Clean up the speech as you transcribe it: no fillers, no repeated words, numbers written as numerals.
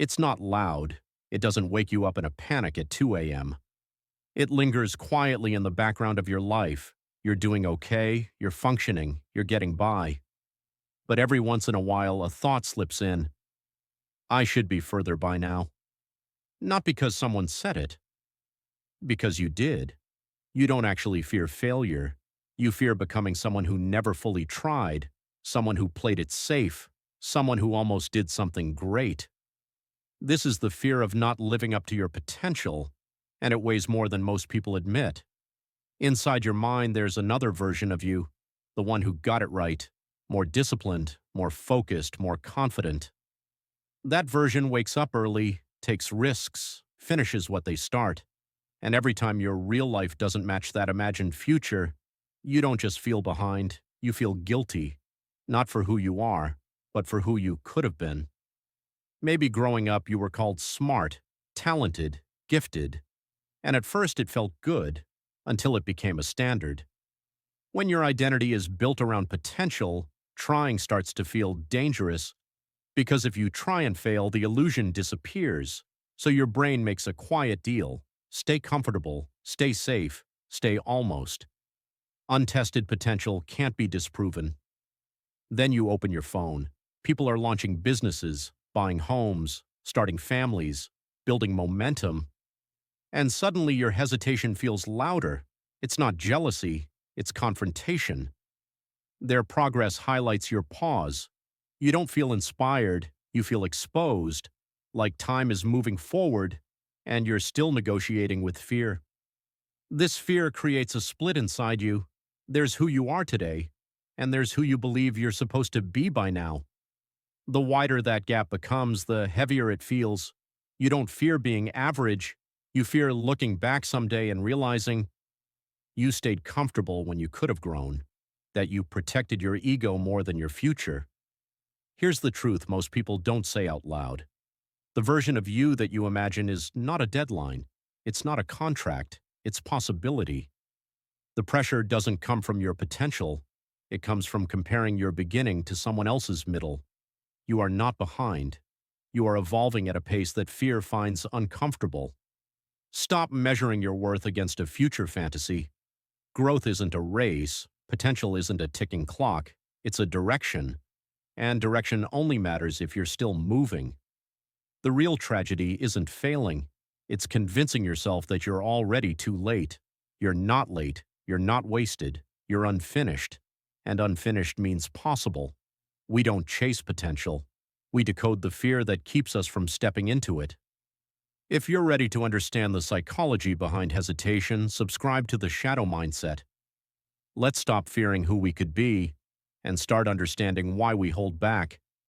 It's not loud. It doesn't wake you up in a panic at 2 a.m. It lingers quietly in the background of your life. You're doing okay, you're functioning, you're getting by. But every once in a while, a thought slips in. I should be further by now. Not because someone said it, because you did. You don't actually fear failure. You fear becoming someone who never fully tried, someone who played it safe, someone who almost did something great. This is the fear of not living up to your potential, and it weighs more than most people admit. Inside your mind, there's another version of you, the one who got it right, more disciplined, more focused, more confident. That version wakes up early, takes risks, finishes what they start. And every time your real life doesn't match that imagined future, you don't just feel behind, you feel guilty, not for who you are, but for who you could have been. Maybe growing up you were called smart, talented, gifted, and at first it felt good, until it became a standard. When your identity is built around potential, trying starts to feel dangerous, because if you try and fail, the illusion disappears, so your brain makes a quiet deal. Stay comfortable, stay safe, stay almost. Untested potential can't be disproven. Then you open your phone. People are launching businesses, buying homes, starting families, building momentum. And suddenly your hesitation feels louder. It's not jealousy, it's confrontation. Their progress highlights your pause. You don't feel inspired, you feel exposed, like time is moving forward, and you're still negotiating with fear. This fear creates a split inside you. There's who you are today, and there's who you believe you're supposed to be by now. The wider that gap becomes, the heavier it feels. You don't fear being average. You fear looking back someday and realizing you stayed comfortable when you could have grown, that you protected your ego more than your future. Here's the truth most people don't say out loud. The version of you that you imagine is not a deadline. It's not a contract. It's possibility. The pressure doesn't come from your potential. It comes from comparing your beginning to someone else's middle. You are not behind. You are evolving at a pace that fear finds uncomfortable. Stop measuring your worth against a future fantasy. Growth isn't a race. Potential isn't a ticking clock. It's a direction. And direction only matters if you're still moving. The real tragedy isn't failing. It's convincing yourself that you're already too late. You're not late. You're not wasted. You're unfinished. And unfinished means possible. We don't chase potential. We decode the fear that keeps us from stepping into it. If you're ready to understand the psychology behind hesitation, subscribe to the Shadow Mindset. Let's stop fearing who we could be and start understanding why we hold back.